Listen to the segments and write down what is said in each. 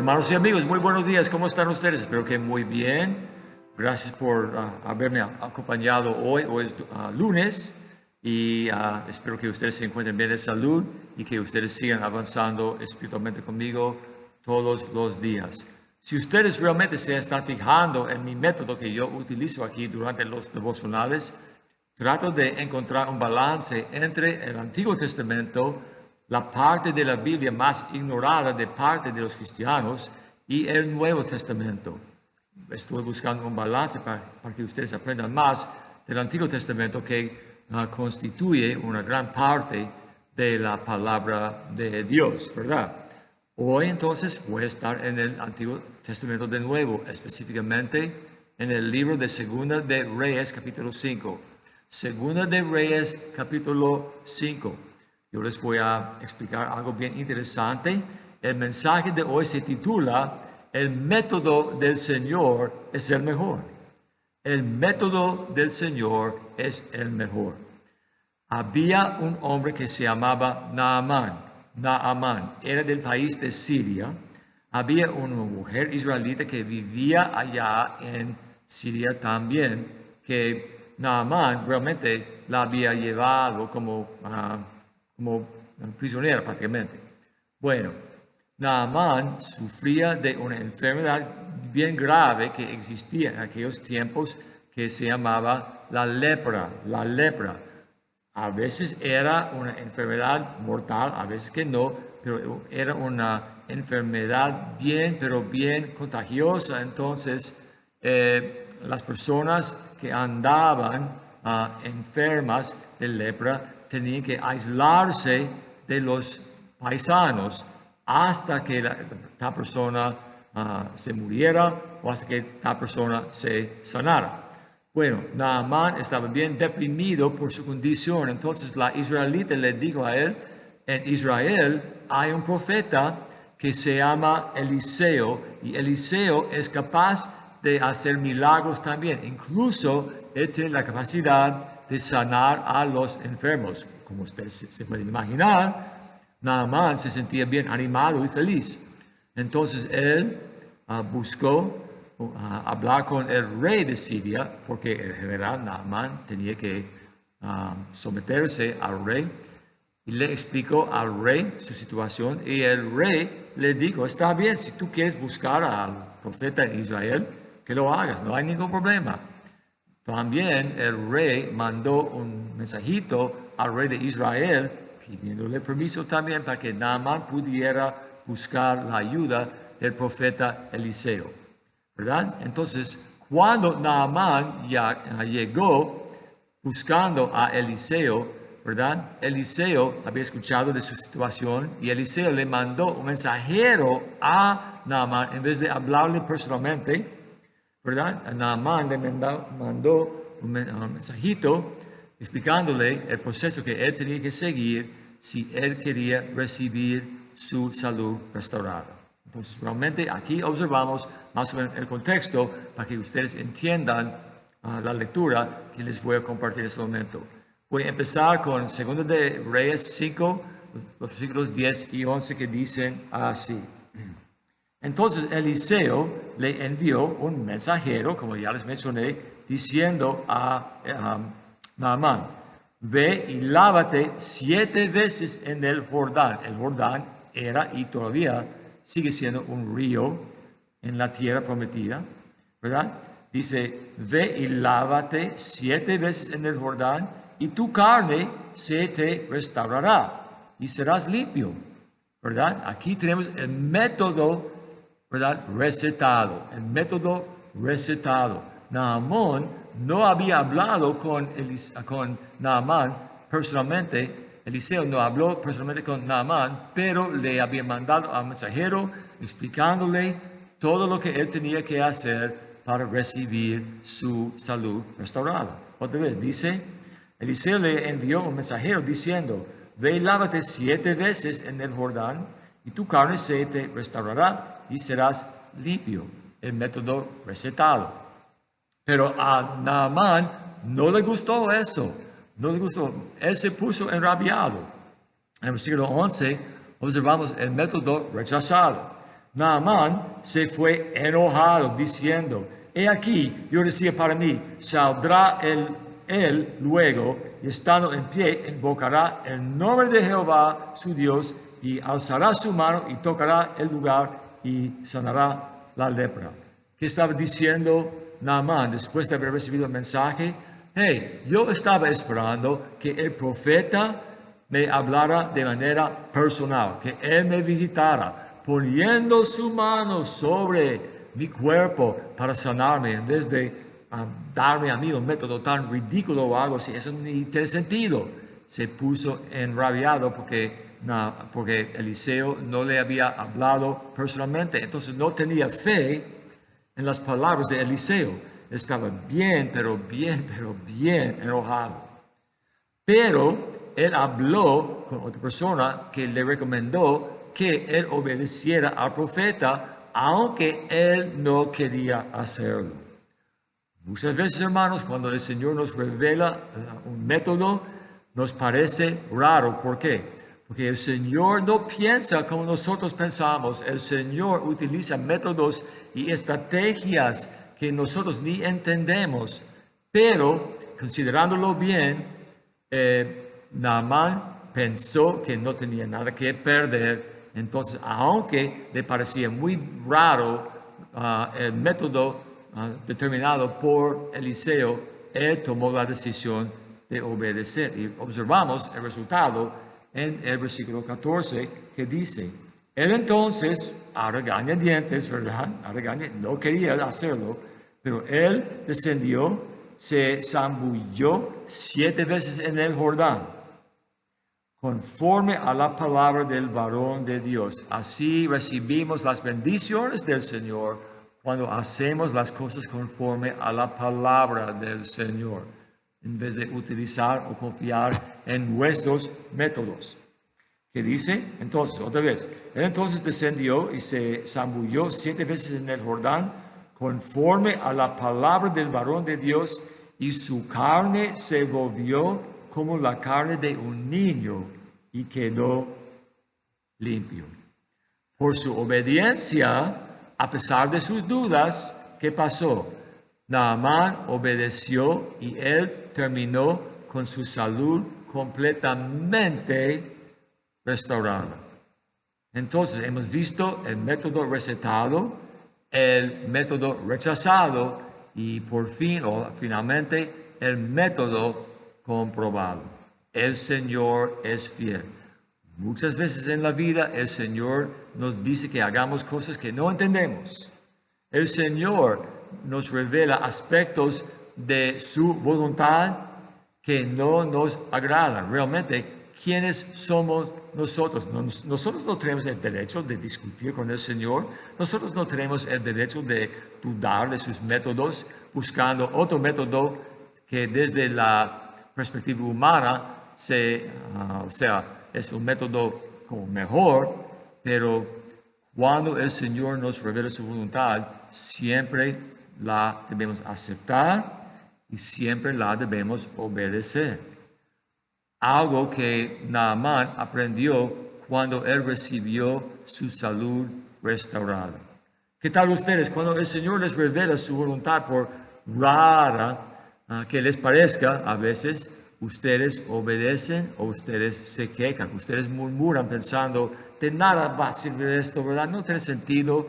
Hermanos y amigos, muy buenos días. ¿Cómo están ustedes? Espero que muy bien. Gracias por haberme acompañado hoy. Hoy es lunes y espero que ustedes se encuentren bien de salud y que ustedes sigan avanzando espiritualmente conmigo todos los días. Si ustedes realmente se están fijando en mi método que yo utilizo aquí durante los devocionales, trato de encontrar un balance entre el Antiguo Testamento, la parte de la Biblia más ignorada de parte de los cristianos, y el Nuevo Testamento. Estoy buscando un balance para que ustedes aprendan más del Antiguo Testamento, que constituye una gran parte de la palabra de Dios, ¿verdad? Hoy entonces voy a estar en el Antiguo Testamento de nuevo, específicamente en el libro de Segunda de Reyes, capítulo 5. Segunda de Reyes, capítulo 5. Yo les voy a explicar algo bien interesante. El mensaje de hoy se titula El método del Señor es el mejor. El método del Señor es el mejor. Había un hombre que se llamaba Naamán. Naamán era del país de Siria. Había una mujer israelita que vivía allá en Siria también, que Naamán realmente la había llevado como prisionera prácticamente. Bueno, Naamán sufría de una enfermedad bien grave que existía en aquellos tiempos, que se llamaba la lepra. La lepra. A veces era una enfermedad mortal, a veces que no, pero era una enfermedad pero bien contagiosa. Entonces, las personas que andaban enfermas de lepra tenían que aislarse de los paisanos hasta que la persona se muriera o hasta que la persona se sanara. Bueno, Naamán estaba bien deprimido por su condición. Entonces la israelita le dijo a él: en Israel hay un profeta que se llama Eliseo, y Eliseo es capaz de hacer milagros también. Incluso él tiene la capacidad de sanar a los enfermos. Como ustedes se pueden imaginar, Naamán se sentía bien animado y feliz. Entonces él buscó hablar con el rey de Siria, porque el general Naamán tenía que someterse al rey, y le explicó al rey su situación, y el rey le dijo: está bien, si tú quieres buscar al profeta en Israel, que lo hagas, no hay ningún problema. También el rey mandó un mensajito al rey de Israel pidiéndole permiso también para que Naamán pudiera buscar la ayuda del profeta Eliseo, ¿verdad? Entonces, cuando Naamán ya llegó buscando a Eliseo, ¿verdad? Eliseo había escuchado de su situación y Eliseo le mandó un mensajero a Naamán en vez de hablarle personalmente, ¿verdad? Naamán le mandó un mensajito explicándole el proceso que él tenía que seguir si él quería recibir su salud restaurada. Entonces, realmente aquí observamos más o menos el contexto para que ustedes entiendan la lectura que les voy a compartir en este momento. Voy a empezar con 2 de Reyes 5, los versículos 10 y 11, que dicen así. Entonces Eliseo le envió un mensajero, como ya les mencioné, diciendo a Naamán: ve y lávate 7 veces en el Jordán. El Jordán era y todavía sigue siendo un río en la tierra prometida, ¿verdad? Dice: ve y lávate 7 veces en el Jordán, y tu carne se te restaurará y serás limpio, ¿verdad? Aquí tenemos el método, ¿verdad? Recetado, el método recetado. Naamán no había hablado con Naamán personalmente. Eliseo no habló personalmente con Naamán, pero le había mandado al mensajero explicándole todo lo que él tenía que hacer para recibir su salud restaurada. Otra vez dice: Eliseo le envió un mensajero diciendo: ve y lávate 7 veces en el Jordán, y tu carne se te restaurará y serás limpio. El método recetado. Pero a Naamán no le gustó eso. No le gustó. Él se puso enrabiado. En el versículo 11 observamos el método rechazado. Naamán se fue enojado, diciendo, he aquí, yo decía para mí, saldrá él luego, y estando en pie, invocará el nombre de Jehová, su Dios, y alzará su mano y tocará el lugar y sanará la lepra. ¿Qué estaba diciendo Naamán después de haber recibido el mensaje? Hey, yo estaba esperando que el profeta me hablara de manera personal, que él me visitara, poniendo su mano sobre mi cuerpo para sanarme, en vez de darme a mí un método tan ridículo o algo así. Eso ni tiene sentido. Se puso enrabiado porque Eliseo no le había hablado personalmente. Entonces no tenía fe en las palabras de Eliseo. Estaba bien enojado. Pero él habló con otra persona que le recomendó que él obedeciera al profeta, aunque él no quería hacerlo. Muchas veces, hermanos, cuando el Señor nos revela un método, nos parece raro. ¿Por qué? Porque el Señor no piensa como nosotros pensamos. El Señor utiliza métodos y estrategias que nosotros ni entendemos. Pero, considerándolo bien, Naamán pensó que no tenía nada que perder. Entonces, aunque le parecía muy raro el método determinado por Eliseo, él tomó la decisión de obedecer. Y observamos el resultado en el versículo 14 que dice, él entonces, a regañadientes, ¿verdad? No quería hacerlo, pero él descendió, se zambulló 7 veces en el Jordán, conforme a la palabra del varón de Dios. Así recibimos las bendiciones del Señor cuando hacemos las cosas conforme a la palabra del Señor, en vez de utilizar o confiar en nuestros métodos. ¿Qué dice? Entonces, otra vez, él entonces descendió y se zambulló 7 veces en el Jordán, conforme a la palabra del varón de Dios, y su carne se volvió como la carne de un niño y quedó limpio. Por su obediencia, a pesar de sus dudas, ¿qué pasó? Naamán obedeció y él terminó con su salud completamente restaurada. Entonces, hemos visto el método recetado, el método rechazado y por fin o finalmente el método comprobado. El Señor es fiel. Muchas veces en la vida el Señor nos dice que hagamos cosas que no entendemos. El Señor nos revela aspectos de su voluntad que no nos agradan. Realmente, ¿quiénes somos nosotros? Nosotros no tenemos el derecho de discutir con el Señor. Nosotros no tenemos el derecho de dudar de sus métodos, buscando otro método que desde la perspectiva humana es un método como mejor, pero cuando el Señor nos revela su voluntad, siempre la debemos aceptar y siempre la debemos obedecer. Algo que Naamán aprendió cuando él recibió su salud restaurada. ¿Qué tal ustedes? Cuando el Señor les revela su voluntad, por rara que les parezca a veces, ustedes obedecen o ustedes se quejan, ustedes murmuran pensando, de nada va a servir esto, ¿verdad? No tiene sentido,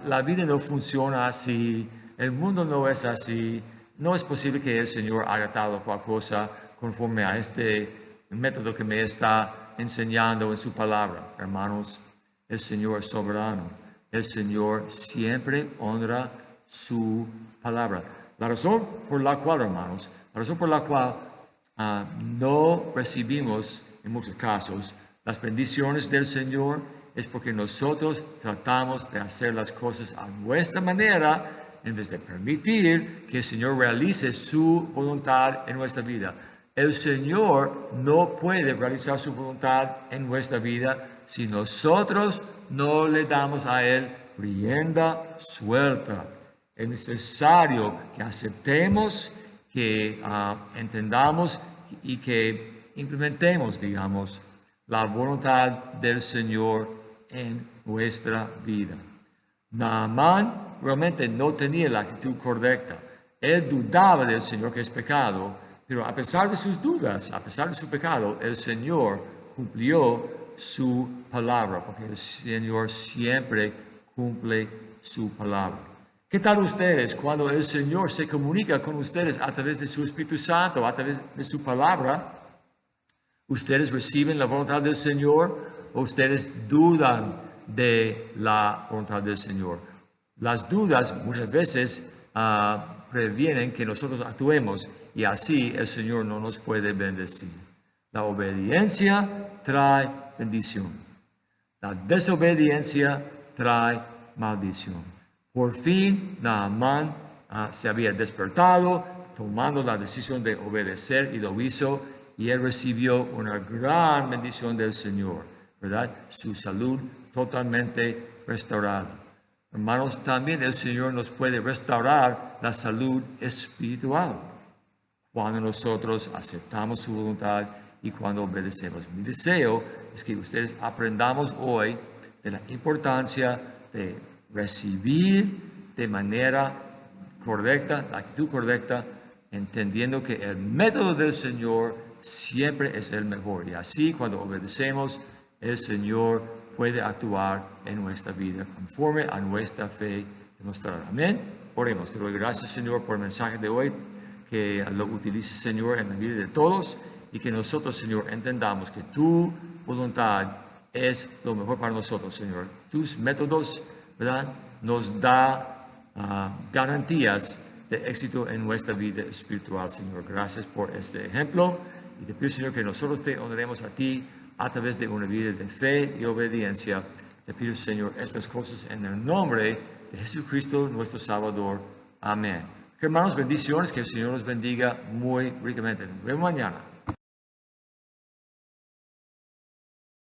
la vida no funciona así, el mundo no es así, no es posible que el Señor haga tal o cual cosa conforme a este método que me está enseñando en su palabra. Hermanos, el Señor es soberano, el Señor siempre honra su palabra. La razón por la cual, hermanos, no recibimos en muchos casos las bendiciones del Señor es porque nosotros tratamos de hacer las cosas a nuestra manera en vez de permitir que el Señor realice su voluntad en nuestra vida. El Señor no puede realizar su voluntad en nuestra vida si nosotros no le damos a Él rienda suelta. Es necesario que aceptemos, que entendamos y que implementemos, digamos, la voluntad del Señor en nuestra vida. Naamán realmente no tenía la actitud correcta. Él dudaba del Señor que es pecado, pero a pesar de sus dudas, a pesar de su pecado, el Señor cumplió su palabra, porque el Señor siempre cumple su palabra. ¿Qué tal ustedes cuando el Señor se comunica con ustedes a través de su Espíritu Santo, a través de su palabra? ¿Ustedes reciben la voluntad del Señor o ustedes dudan de la voluntad del Señor? Las dudas muchas veces previenen que nosotros actuemos y así el Señor no nos puede bendecir. La obediencia trae bendición. La desobediencia trae maldición. Por fin, Naamán se había despertado, tomando la decisión de obedecer y lo hizo, y él recibió una gran bendición del Señor, ¿verdad? Su salud totalmente restaurada. Hermanos, también el Señor nos puede restaurar la salud espiritual cuando nosotros aceptamos su voluntad y cuando obedecemos. Mi deseo es que ustedes aprendamos hoy de la importancia de recibir de manera correcta, la actitud correcta, entendiendo que el método del Señor siempre es el mejor. Y así, cuando obedecemos, el Señor puede actuar en nuestra vida conforme a nuestra fe demostrada. Amén. Oremos. Te doy gracias, Señor, por el mensaje de hoy, que lo utilices, Señor, en la vida de todos y que nosotros, Señor, entendamos que tu voluntad es lo mejor para nosotros, Señor. Tus métodos, ¿verdad?, nos da garantías de éxito en nuestra vida espiritual, Señor. Gracias por este ejemplo y te pido, Señor, que nosotros te honremos a ti a través de una vida de fe y obediencia. Te pido, Señor, estas cosas en el nombre de Jesucristo, nuestro Salvador. Amén. Hermanos, bendiciones, que el Señor los bendiga muy ricamente. Nos vemos mañana.